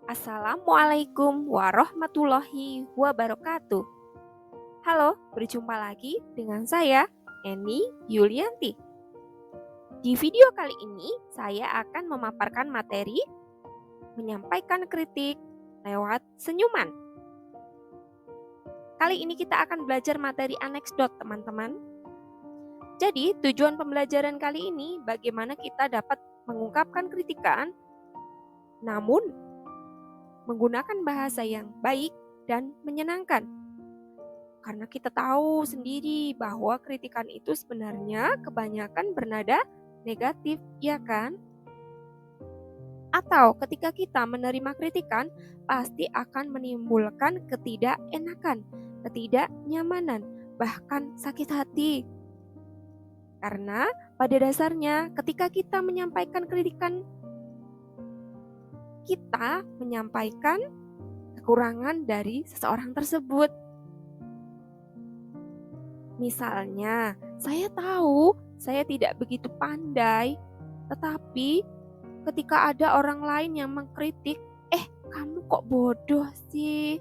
Assalamualaikum warahmatullahi wabarakatuh. Halo, berjumpa lagi dengan saya, Eni Yulianti. Di video kali ini, saya akan memaparkan materi menyampaikan kritik lewat senyuman. Kali ini kita akan belajar materi anekdot, teman-teman. Jadi, tujuan pembelajaran kali ini bagaimana kita dapat mengungkapkan kritikan, namun menggunakan bahasa yang baik dan menyenangkan. Karena kita tahu sendiri bahwa kritikan itu sebenarnya kebanyakan bernada negatif, ya kan? Atau ketika kita menerima kritikan, pasti akan menimbulkan ketidakenakan, ketidaknyamanan, bahkan sakit hati. Karena pada dasarnya ketika kita menyampaikan kritikan, kita menyampaikan kekurangan dari seseorang tersebut. Misalnya, saya tahu saya tidak begitu pandai, tetapi ketika ada orang lain yang mengkritik, kamu kok bodoh sih?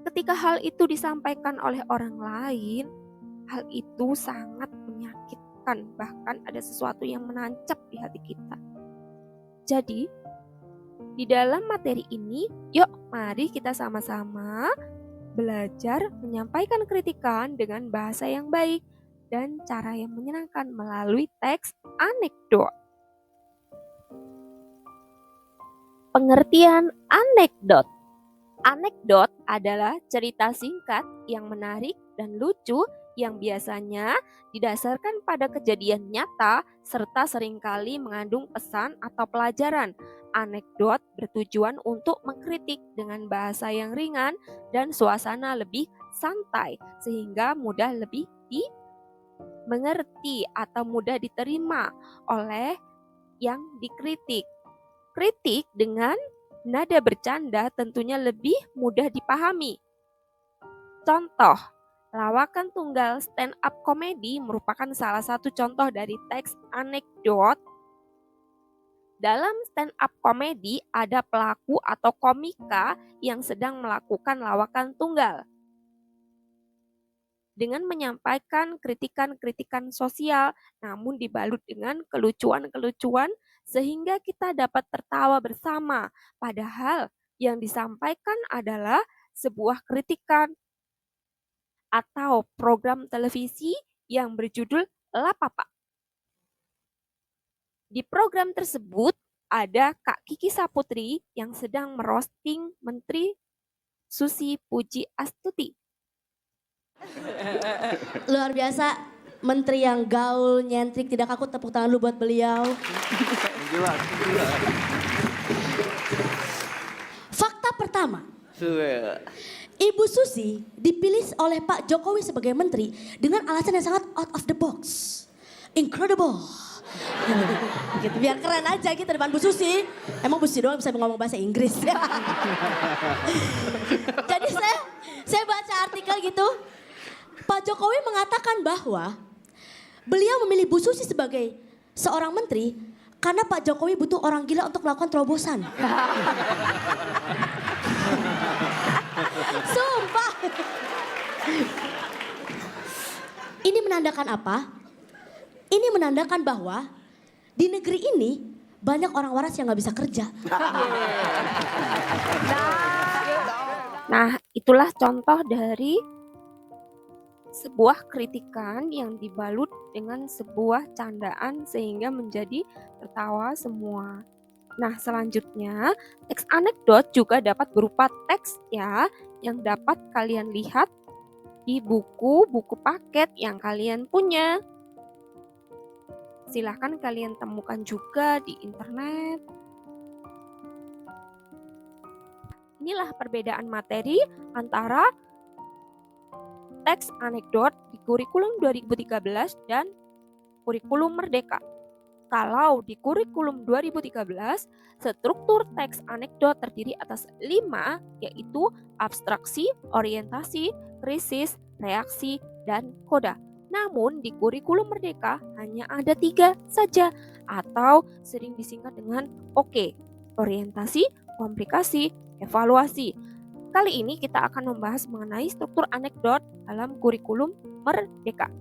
Ketika hal itu disampaikan oleh orang lain, hal itu sangat menyakitkan, bahkan ada sesuatu yang menancap di hati kita. Jadi, di dalam materi ini, yuk mari kita sama-sama belajar menyampaikan kritikan dengan bahasa yang baik dan cara yang menyenangkan melalui teks anekdot. Pengertian anekdot. Anekdot adalah cerita singkat yang menarik dan lucu yang biasanya didasarkan pada kejadian nyata serta seringkali mengandung pesan atau pelajaran. Anekdot bertujuan untuk mengkritik dengan bahasa yang ringan dan suasana lebih santai sehingga mudah lebih dimengerti atau mudah diterima oleh yang dikritik. Kritik dengan nada bercanda tentunya lebih mudah dipahami. Contoh, lawakan tunggal stand up komedi merupakan salah satu contoh dari teks anekdot. Dalam stand up komedi ada pelaku atau komika yang sedang melakukan lawakan tunggal. Dengan menyampaikan kritikan-kritikan sosial, namun dibalut dengan kelucuan-kelucuan sehingga kita dapat tertawa bersama. Padahal yang disampaikan adalah sebuah kritikan atau program televisi yang berjudul Lapapa. Di program tersebut ada Kak Kiki Saputri yang sedang merosting Menteri Susi Puji Astuti. Luar biasa, menteri yang gaul, nyentrik, tidak kaku, tepuk tangan lu buat beliau. Fakta pertama, Ibu Susi dipilih oleh Pak Jokowi sebagai menteri dengan alasan yang sangat out of the box. Incredible. Gitu, biar keren aja gitu depan Bu Susi. Emang Bu Susi doang bisa ngomong bahasa Inggris. Jadi saya baca artikel gitu. Pak Jokowi mengatakan bahwa beliau memilih Bu Susi sebagai seorang menteri karena Pak Jokowi butuh orang gila untuk melakukan terobosan. Sumpah. Ini menandakan apa? Ini menandakan bahwa di negeri ini banyak orang waras yang gak bisa kerja. Nah, itulah contoh dari sebuah kritikan yang dibalut dengan sebuah candaan sehingga menjadi tertawa semua. Nah, selanjutnya teks anekdot juga dapat berupa teks ya yang dapat kalian lihat di buku-buku paket yang kalian punya. Silahkan kalian temukan juga di internet. Inilah perbedaan materi antara teks anekdot di kurikulum 2013 dan kurikulum Merdeka. Kalau di kurikulum 2013, struktur teks anekdot terdiri atas 5, yaitu abstraksi, orientasi, krisis, reaksi, dan koda. Namun di kurikulum Merdeka hanya ada 3 saja atau sering disingkat dengan OKE. orientasi, komplikasi, evaluasi. Kali ini kita akan membahas mengenai struktur anekdot dalam kurikulum Merdeka.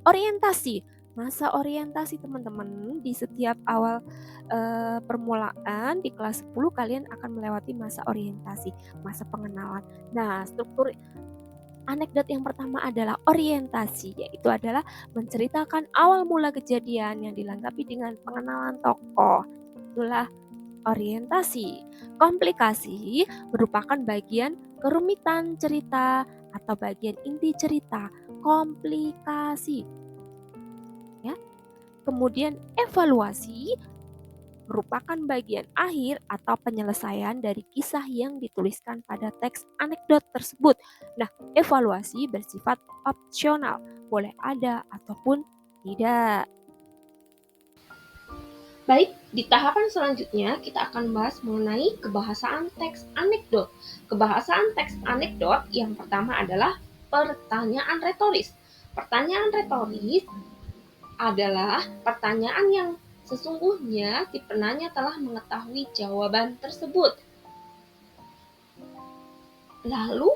Orientasi, masa orientasi teman-teman di setiap awal permulaan di kelas 10 kalian akan melewati masa orientasi, masa pengenalan. Nah, struktur anekdot yang pertama adalah orientasi, yaitu adalah menceritakan awal mula kejadian yang dilengkapi dengan pengenalan tokoh. Itulah orientasi. Komplikasi merupakan bagian kerumitan cerita atau bagian inti cerita. Komplikasi. Ya. Kemudian evaluasi merupakan bagian akhir atau penyelesaian dari kisah yang dituliskan pada teks anekdot tersebut. Nah, evaluasi bersifat opsional, boleh ada ataupun tidak. Baik, di tahapan selanjutnya kita akan bahas mengenai kebahasaan teks anekdot. Kebahasaan teks anekdot yang pertama adalah pertanyaan retoris. Pertanyaan retoris adalah pertanyaan yang sesungguhnya si penanya telah mengetahui jawaban tersebut. Lalu,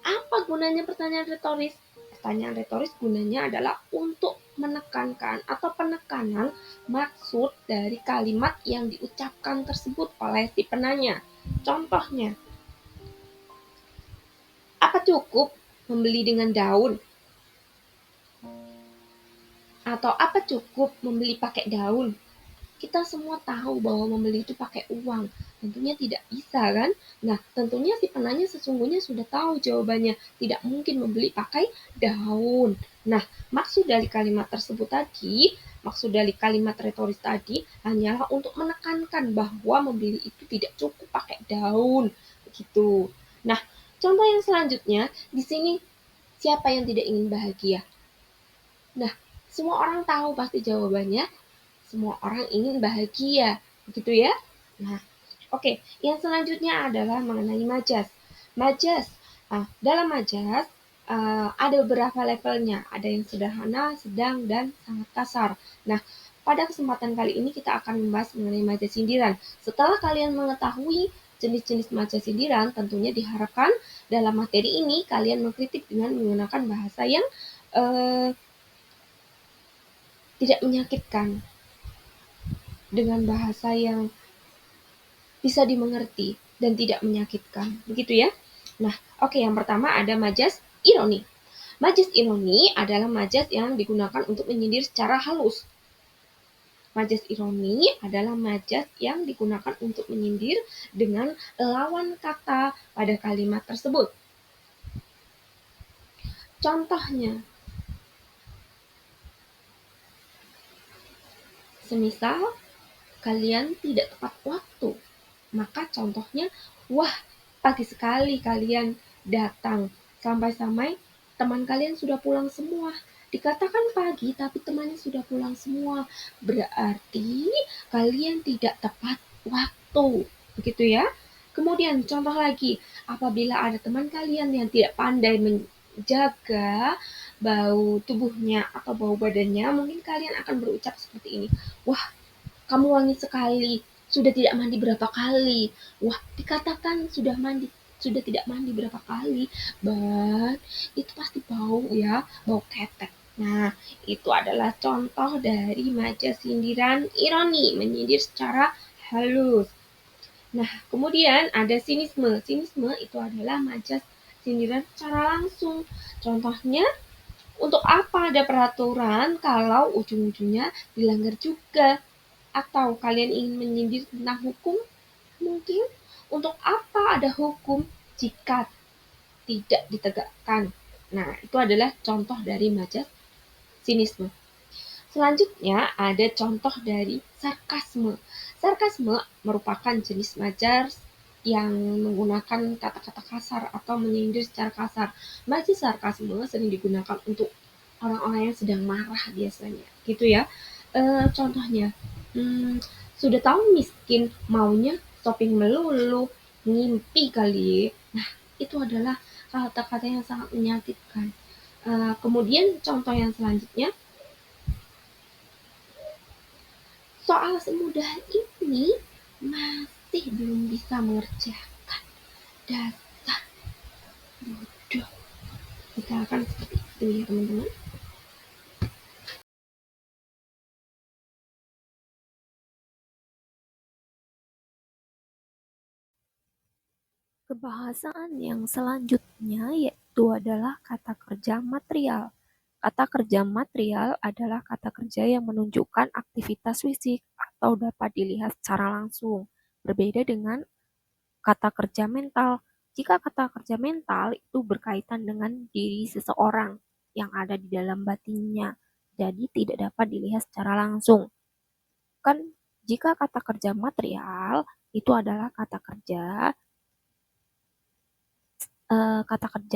apa gunanya pertanyaan retoris? Pertanyaan retoris gunanya adalah untuk menekankan atau penekanan maksud dari kalimat yang diucapkan tersebut oleh si penanya. Contohnya, apa cukup membeli dengan daun? Atau apa cukup membeli pakai daun? Kita semua tahu bahwa membeli itu pakai uang. Tentunya tidak bisa kan? Nah, tentunya si penanya sesungguhnya sudah tahu jawabannya. Tidak mungkin membeli pakai daun. Nah, maksud dari kalimat tersebut tadi, maksud dari kalimat retoris tadi hanyalah untuk menekankan bahwa membeli itu tidak cukup pakai daun. Begitu. Nah, contoh yang selanjutnya, di sini siapa yang tidak ingin bahagia? Nah, semua orang tahu pasti jawabannya. Semua orang ingin bahagia, begitu ya? Nah, oke. Yang selanjutnya adalah mengenai majas. Majas, dalam majas ada beberapa levelnya. Ada yang sederhana, sedang, dan sangat kasar. Nah, pada kesempatan kali ini kita akan membahas mengenai majas sindiran. Setelah kalian mengetahui jenis-jenis majas sindiran, tentunya diharapkan dalam materi ini kalian mengkritik dengan menggunakan bahasa yang tidak menyakitkan, dengan bahasa yang bisa dimengerti dan tidak menyakitkan. Begitu ya? Nah, oke, yang pertama ada majas ironi. Majas ironi adalah majas yang digunakan untuk menyindir secara halus. Majas ironi adalah majas yang digunakan untuk menyindir dengan lawan kata pada kalimat tersebut. Contohnya, semisal kalian tidak tepat waktu, maka contohnya, wah, pagi sekali kalian datang, sampai-sampai teman kalian sudah pulang semua. Dikatakan pagi, tapi temannya sudah pulang semua. Berarti kalian tidak tepat waktu. Begitu ya. Kemudian contoh lagi, apabila ada teman kalian yang tidak pandai menjaga bau tubuhnya atau bau badannya, mungkin kalian akan berucap seperti ini. Wah, kamu wangi sekali, sudah tidak mandi berapa kali? Wah, dikatakan sudah tidak mandi berapa kali, but itu pasti bau ya, bau ketek. Nah, itu adalah contoh dari majas sindiran ironi, menyindir secara halus. Nah, kemudian ada sinisme. Sinisme itu adalah majas sindiran secara langsung. Contohnya, untuk apa ada peraturan kalau ujung-ujungnya dilanggar juga? Atau kalian ingin menyindir tentang hukum? Mungkin untuk apa ada hukum jika tidak ditegakkan? Nah, itu adalah contoh dari majas sinisme. Selanjutnya ada contoh dari sarkasme. Sarkasme merupakan jenis majas yang menggunakan kata-kata kasar atau menyindir secara kasar. Majas sarkasme sering digunakan untuk orang-orang yang sedang marah biasanya, gitu ya. Contohnya, sudah tahu miskin maunya shopping melulu, ngimpi kali. Nah, itu adalah kata-kata yang sangat menyakitkan. Kemudian contoh yang selanjutnya, soal semudah ini masih belum bisa mengerjakan data. Bodoh. Misalkan seperti itu ya teman-teman. Kebahasaan yang selanjutnya yaitu adalah kata kerja material. Kata kerja material adalah kata kerja yang menunjukkan aktivitas fisik atau dapat dilihat secara langsung. Berbeda dengan kata kerja mental. Jika kata kerja mental itu berkaitan dengan diri seseorang yang ada di dalam batinnya, jadi tidak dapat dilihat secara langsung. Kan jika kata kerja material itu adalah kata kerja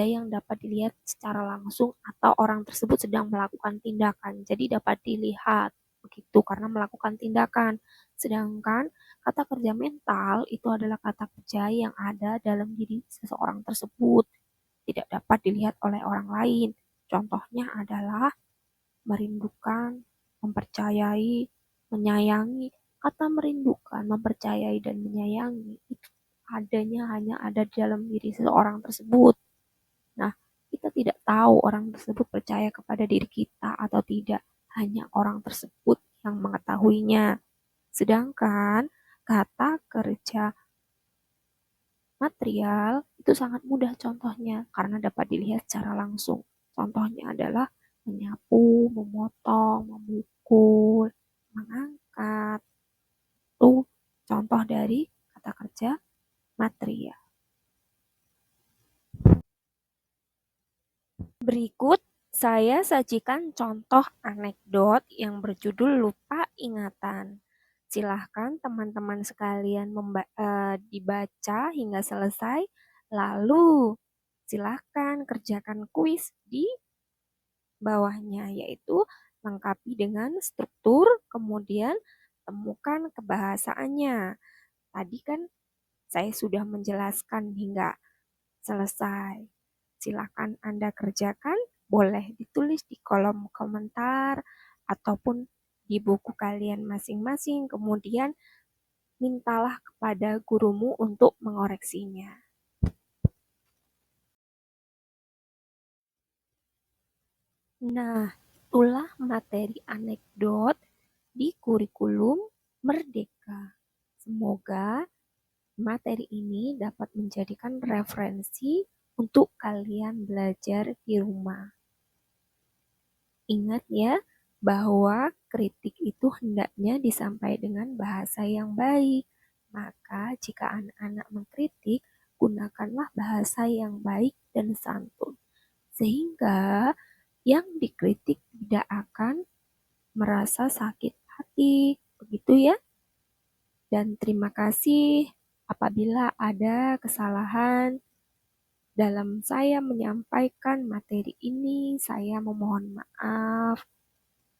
yang dapat dilihat secara langsung atau orang tersebut sedang melakukan tindakan. Jadi dapat dilihat begitu karena melakukan tindakan. Sedangkan kata kerja mental itu adalah kata kerja yang ada dalam diri seseorang tersebut, tidak dapat dilihat oleh orang lain. Contohnya adalah merindukan, mempercayai, menyayangi. Kata merindukan, mempercayai, dan menyayangi itu hanya ada di dalam diri seseorang tersebut. Nah, kita tidak tahu orang tersebut percaya kepada diri kita atau tidak. Hanya orang tersebut yang mengetahuinya. Sedangkan kata kerja material itu sangat mudah contohnya karena dapat dilihat secara langsung. Contohnya adalah menyapu, memotong, memukul, mengangkat. Itu contoh dari kata kerja material. Berikut saya sajikan contoh anekdot yang berjudul lupa ingatan. Silahkan teman-teman sekalian dibaca hingga selesai. Lalu silahkan kerjakan kuis di bawahnya, yaitu lengkapi dengan struktur, kemudian temukan kebahasaannya. Tadi kan saya sudah menjelaskan hingga selesai. Silakan Anda kerjakan, boleh ditulis di kolom komentar ataupun di buku kalian masing-masing. Kemudian mintalah kepada gurumu untuk mengoreksinya. Nah, itulah materi anekdot di kurikulum Merdeka. Semoga materi ini dapat menjadikan referensi untuk kalian belajar di rumah. Ingat ya, bahwa kritik itu hendaknya disampaikan dengan bahasa yang baik. Maka jika anak-anak mengkritik, gunakanlah bahasa yang baik dan santun. Sehingga yang dikritik tidak akan merasa sakit hati. Begitu ya. Dan terima kasih apabila ada kesalahan dalam saya menyampaikan materi ini. Saya memohon maaf.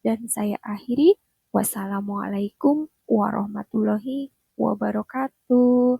Dan saya akhiri. Wassalamualaikum warahmatullahi wabarakatuh.